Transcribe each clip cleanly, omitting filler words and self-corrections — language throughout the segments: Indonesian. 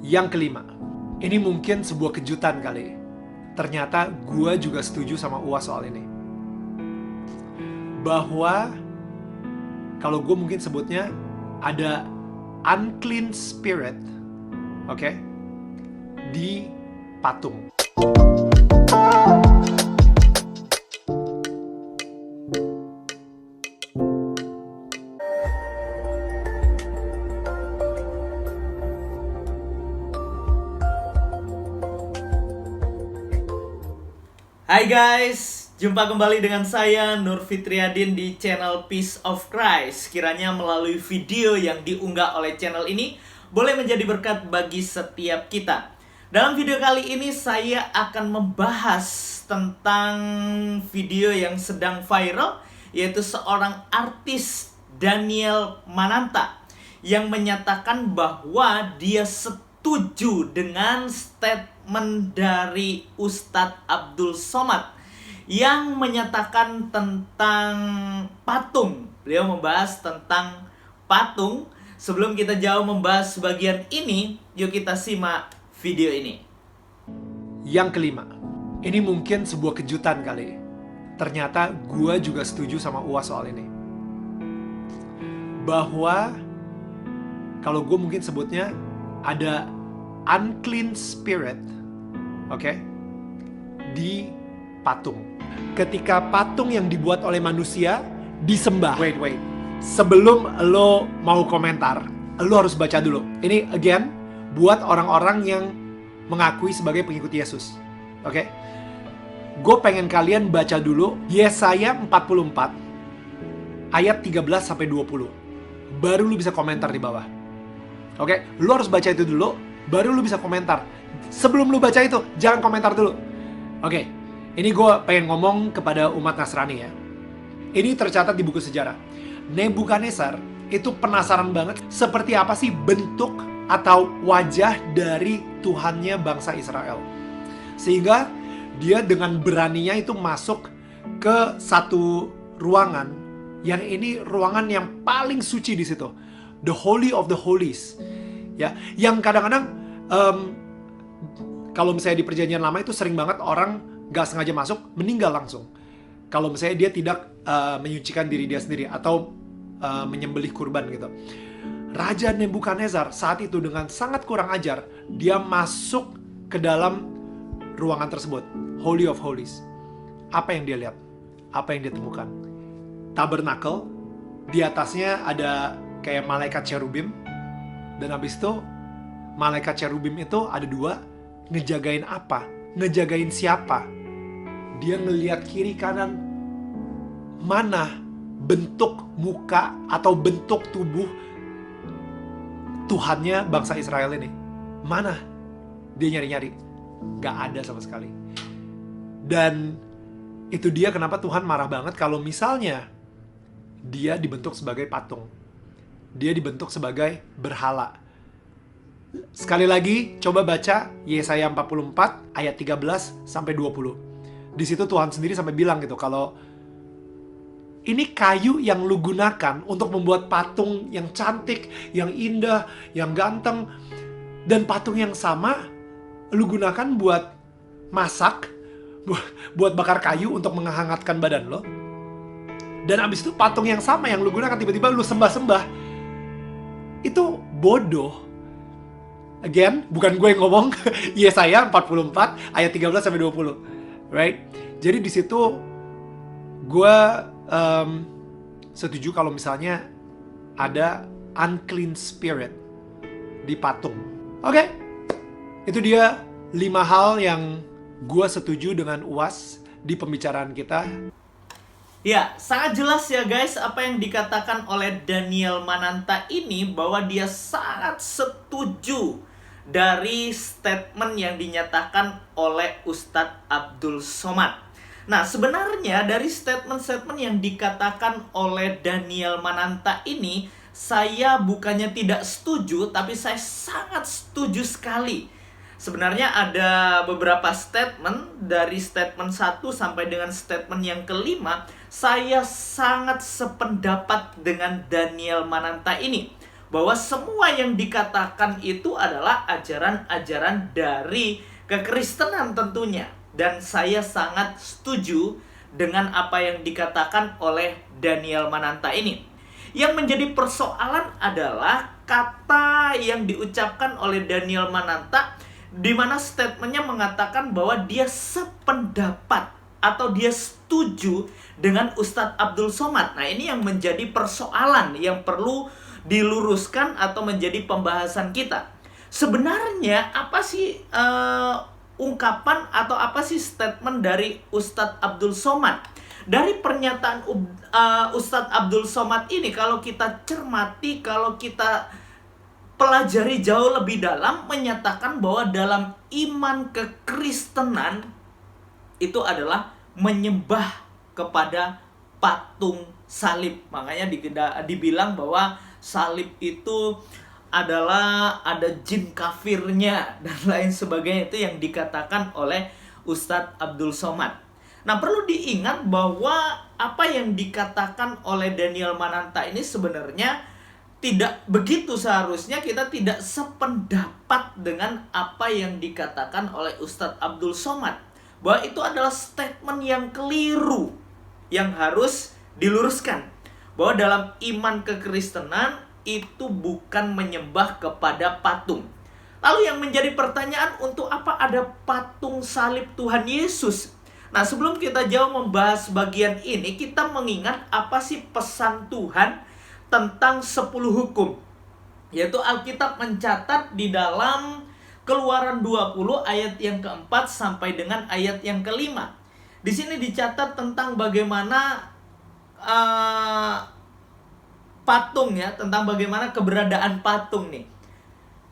Yang kelima, ini mungkin sebuah kejutan kali. Ternyata gue juga setuju sama UAS soal ini. Bahwa kalau gue mungkin sebutnya ada unclean spirit, oke, di patung. Hai guys, jumpa kembali dengan saya Nur Fitriadin di channel Peace of Christ. Kiranya melalui video yang diunggah oleh channel ini boleh menjadi berkat bagi setiap kita. Dalam video kali ini saya akan membahas tentang video yang sedang viral, yaitu seorang artis Daniel Mananta yang menyatakan bahwa dia setuju dengan statement dari Ustadz Abdul Somad yang menyatakan tentang patung. Beliau membahas tentang patung. Sebelum kita jauh membahas bagian ini, yuk kita simak video ini. Yang kelima, ini mungkin sebuah kejutan kali. Ternyata gue juga setuju sama UAS soal ini. Bahwa kalau gue mungkin sebutnya ada unclean spirit, oke, di patung. Ketika patung yang dibuat oleh manusia disembah. Wait. Sebelum lo mau komentar, lo harus baca dulu. Ini again buat orang-orang yang mengakui sebagai pengikut Yesus. Oke? Gue pengen kalian baca dulu Yesaya 44 ayat 13 sampai 20. Baru lu bisa komentar di bawah. Oke, lu harus baca itu dulu, baru lu bisa komentar. Sebelum lu baca itu, jangan komentar dulu. Oke, ini gue pengen ngomong kepada umat Nasrani ya. Ini tercatat di buku sejarah. Nebukadnezar itu penasaran banget seperti apa sih bentuk atau wajah dari Tuhannya bangsa Israel. Sehingga dia dengan beraninya itu masuk ke satu ruangan yang ini ruangan yang paling suci di situ. The Holy of the Holies. Ya, yang kadang-kadang kalau misalnya di perjanjian lama itu sering banget orang gak sengaja masuk, meninggal langsung. Kalau misalnya dia tidak menyucikan diri dia sendiri atau menyembelih kurban gitu. Raja Nebukadnezar saat itu dengan sangat kurang ajar, dia masuk ke dalam ruangan tersebut, Holy of Holies. Apa yang dia lihat? Apa yang dia temukan? Tabernakel, di atasnya ada kayak malaikat cherubim, dan habis itu malaikat cherubim itu ada dua, ngejagain apa? Ngejagain siapa? Dia ngelihat kiri kanan, mana bentuk muka atau bentuk tubuh Tuhannya bangsa Israel ini. Mana? Dia nyari-nyari. Gak ada sama sekali. Dan itu dia kenapa Tuhan marah banget kalau misalnya dia dibentuk sebagai patung. Dia dibentuk sebagai berhala. Sekali lagi, coba baca Yesaya 44 ayat 13 sampai 20. Di situ Tuhan sendiri sampai bilang gitu kalau ini kayu yang lu gunakan untuk membuat patung yang cantik, yang indah, yang ganteng. Dan patung yang sama lu gunakan buat masak, buat bakar kayu untuk menghangatkan badan lo. Dan abis itu patung yang sama yang lu gunakan tiba-tiba lu sembah-sembah. Itu bodoh. Again, bukan gue yang ngomong. Yesaya 44 ayat 13 sampai 20. Right? Jadi di situ gue setuju kalau misalnya ada unclean spirit di patung. Oke, itu dia 5 hal yang gue setuju dengan UAS di pembicaraan kita. Ya, sangat jelas ya guys apa yang dikatakan oleh Daniel Mananta ini, bahwa dia sangat setuju dari statement yang dinyatakan oleh Ustadz Abdul Somad. Nah, sebenarnya dari statement-statement yang dikatakan oleh Daniel Mananta ini, saya bukannya tidak setuju, tapi saya sangat setuju sekali. Sebenarnya ada beberapa statement, dari statement 1 sampai dengan statement yang kelima, saya sangat sependapat dengan Daniel Mananta ini. bahwa semua yang dikatakan itu adalah ajaran-ajaran dari kekristenan tentunya. Dan saya sangat setuju dengan apa yang dikatakan oleh Daniel Mananta ini. Yang menjadi persoalan adalah kata yang diucapkan oleh Daniel Mananta, di mana statementnya mengatakan bahwa dia sependapat atau dia setuju dengan Ustadz Abdul Somad. Nah, ini yang menjadi persoalan yang perlu diluruskan atau menjadi pembahasan kita. Sebenarnya apa sih ungkapan atau apa sih statement dari Ustadz Abdul Somad? Dari pernyataan Ustadz Abdul Somad ini, kalau kita cermati, kalau kita pelajari jauh lebih dalam, menyatakan bahwa dalam iman kekristenan itu adalah menyembah kepada patung salib. Makanya dibilang bahwa salib itu adalah ada jin kafirnya dan lain sebagainya. Itu yang dikatakan oleh Ustadz Abdul Somad. Nah, perlu diingat bahwa apa yang dikatakan oleh Daniel Mananta ini sebenarnya tidak begitu seharusnya. Kita tidak sependapat dengan apa yang dikatakan oleh Ustadz Abdul Somad, bahwa itu adalah statement yang keliru yang harus diluruskan. Bahwa dalam iman kekristenan itu bukan menyembah kepada patung. Lalu yang menjadi pertanyaan, untuk apa ada patung salib Tuhan Yesus? Nah, sebelum kita jauh membahas bagian ini, kita mengingat apa sih pesan Tuhan tentang 10 hukum. Yaitu Alkitab mencatat di dalam Keluaran 20 ayat yang keempat sampai dengan ayat yang kelima. Di sini dicatat tentang bagaimana patung ya, tentang bagaimana keberadaan patung nih.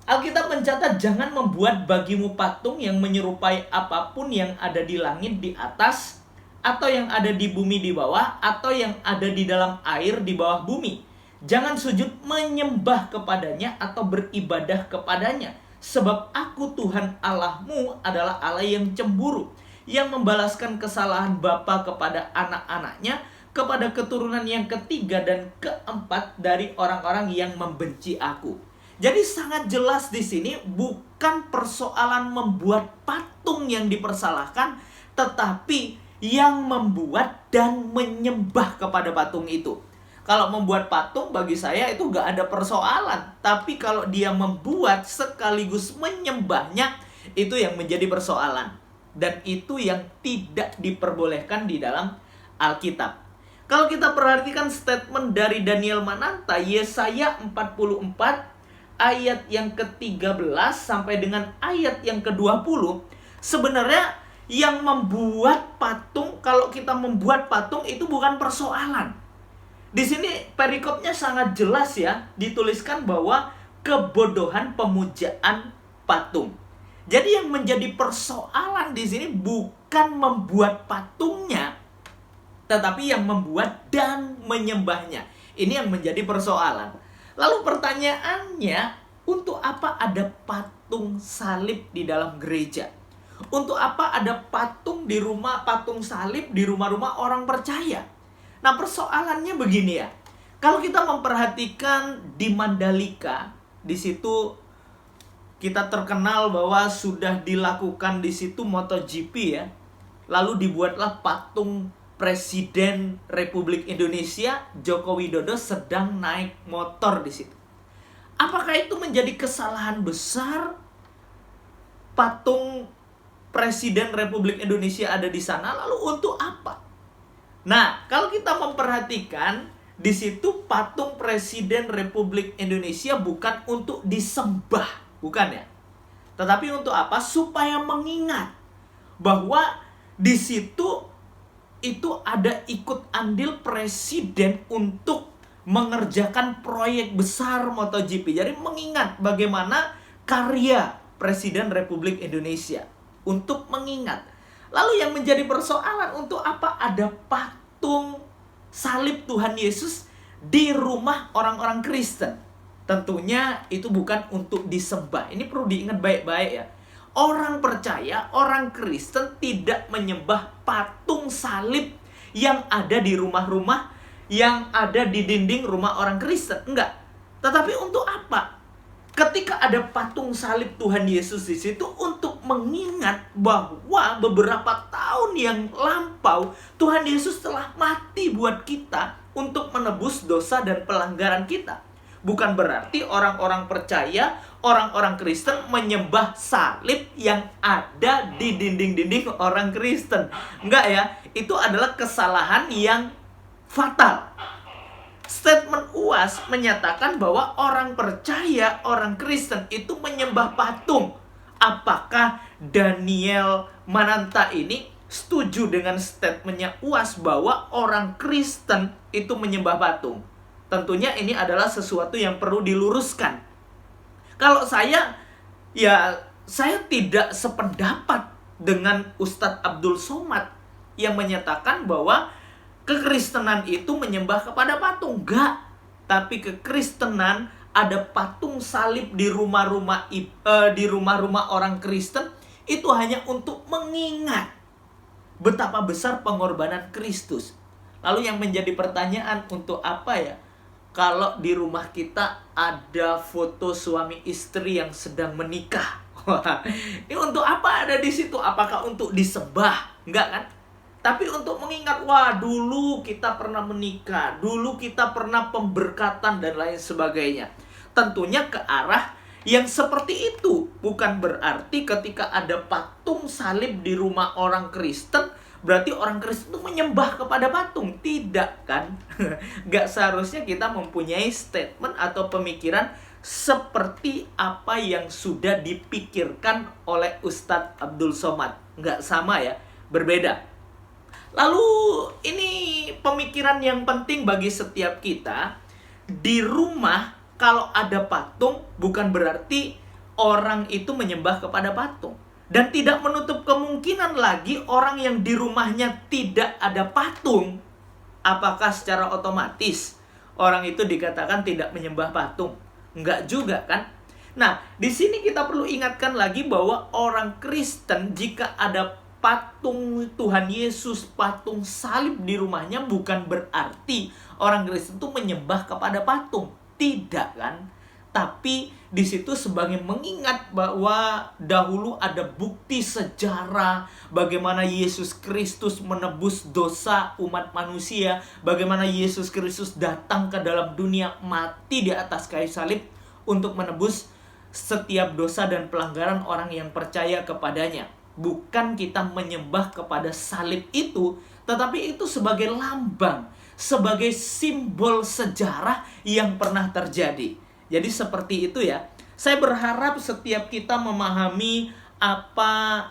Alkitab mencatat, jangan membuat bagimu patung yang menyerupai apapun yang ada di langit di atas, atau yang ada di bumi di bawah, atau yang ada di dalam air di bawah bumi. Jangan sujud menyembah kepadanya atau beribadah kepadanya. Sebab aku Tuhan Allahmu adalah Allah yang cemburu, yang membalaskan kesalahan bapa kepada anak-anaknya, kepada keturunan yang ketiga dan keempat dari orang-orang yang membenci aku. Jadi sangat jelas di sini bukan persoalan membuat patung yang dipersalahkan, tetapi yang membuat dan menyembah kepada patung itu. Kalau membuat patung bagi saya itu gak ada persoalan. Tapi kalau dia membuat sekaligus menyembahnya, itu yang menjadi persoalan. Dan itu yang tidak diperbolehkan di dalam Alkitab. Kalau kita perhatikan statement dari Daniel Mananta, Yesaya 44 ayat yang ke-13 sampai dengan ayat yang ke-20, sebenarnya yang membuat patung, kalau kita membuat patung itu bukan persoalan. Di sini perikopnya sangat jelas ya, dituliskan bahwa kebodohan pemujaan patung. Jadi yang menjadi persoalan di sini bukan membuat patungnya, tetapi yang membuat dan menyembahnya. Ini yang menjadi persoalan. Lalu pertanyaannya, untuk apa ada patung salib di dalam gereja? Untuk apa ada patung salib di rumah-rumah orang percaya? Nah, persoalannya begini ya. Kalau kita memperhatikan di Mandalika, di situ kita terkenal bahwa sudah dilakukan di situ MotoGP ya. Lalu dibuatlah patung Presiden Republik Indonesia Joko Widodo sedang naik motor di situ. Apakah itu menjadi kesalahan besar patung Presiden Republik Indonesia ada di sana? Lalu untuk apa? Nah, kalau kita memperhatikan di situ patung Presiden Republik Indonesia bukan untuk disembah, bukan ya? Tetapi untuk apa? Supaya mengingat bahwa di situ itu ada ikut andil presiden untuk mengerjakan proyek besar MotoGP. Jadi mengingat bagaimana karya Presiden Republik Indonesia, untuk mengingat. Lalu yang menjadi persoalan, untuk apa ada patung salib Tuhan Yesus di rumah orang-orang Kristen? Tentunya itu bukan untuk disembah. Ini perlu diingat baik-baik ya. Orang percaya, orang Kristen tidak menyembah patung salib yang ada di rumah-rumah, yang ada di dinding rumah orang Kristen. Enggak. Tetapi untuk apa? Ketika ada patung salib Tuhan Yesus di situ untuk mengingat bahwa beberapa tahun yang lampau Tuhan Yesus telah mati buat kita untuk menebus dosa dan pelanggaran kita. Bukan berarti orang-orang percaya, orang-orang Kristen menyembah salib yang ada di dinding-dinding orang Kristen. Enggak ya, itu adalah kesalahan yang fatal. Statement UAS menyatakan bahwa orang percaya, orang Kristen itu menyembah patung. Apakah Daniel Mananta ini setuju dengan statementnya UAS bahwa orang Kristen itu menyembah patung? Tentunya ini adalah sesuatu yang perlu diluruskan. Kalau saya tidak sependapat dengan Ustadz Abdul Somad yang menyatakan bahwa kekristenan itu menyembah kepada patung. Enggak. Tapi kekristenan ada patung salib di rumah-rumah orang Kristen itu hanya untuk mengingat betapa besar pengorbanan Kristus. Lalu yang menjadi pertanyaan, untuk apa ya kalau di rumah kita ada foto suami istri yang sedang menikah? Wah, ini untuk apa ada di situ? Apakah untuk disembah? Enggak kan? Tapi untuk mengingat, wah dulu kita pernah menikah, dulu kita pernah pemberkatan dan lain sebagainya. Tentunya ke arah yang seperti itu. Bukan berarti ketika ada patung salib di rumah orang Kristen, berarti orang Kristen itu menyembah kepada patung. Tidak kan? Gak seharusnya kita mempunyai statement atau pemikiran seperti apa yang sudah dipikirkan oleh Ustadz Abdul Somad. Gak sama ya, berbeda. Lalu ini pemikiran yang penting bagi setiap kita. Di rumah kalau ada patung bukan berarti orang itu menyembah kepada patung. Dan tidak menutup kemungkinan lagi orang yang di rumahnya tidak ada patung, apakah secara otomatis orang itu dikatakan tidak menyembah patung? Enggak juga kan? Nah, di sini kita perlu ingatkan lagi bahwa orang Kristen jika ada patung Tuhan Yesus, patung salib di rumahnya, bukan berarti orang Kristen itu menyembah kepada patung. Tidak kan? Tapi di situ sebagai mengingat bahwa dahulu ada bukti sejarah bagaimana Yesus Kristus menebus dosa umat manusia, bagaimana Yesus Kristus datang ke dalam dunia, mati di atas kayu salib untuk menebus setiap dosa dan pelanggaran orang yang percaya kepadanya. Bukan kita menyembah kepada salib itu, tetapi itu sebagai lambang, sebagai simbol sejarah yang pernah terjadi. Jadi seperti itu ya. Saya berharap setiap kita memahami apa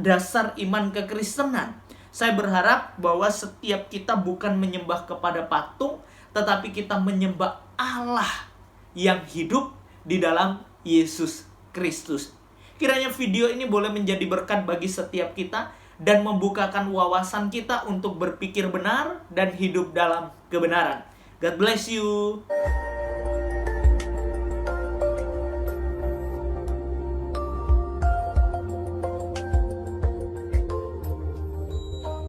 dasar iman kekristenan. Saya berharap bahwa setiap kita bukan menyembah kepada patung, tetapi kita menyembah Allah yang hidup di dalam Yesus Kristus. Kiranya video ini boleh menjadi berkat bagi setiap kita dan membukakan wawasan kita untuk berpikir benar dan hidup dalam kebenaran. God bless you.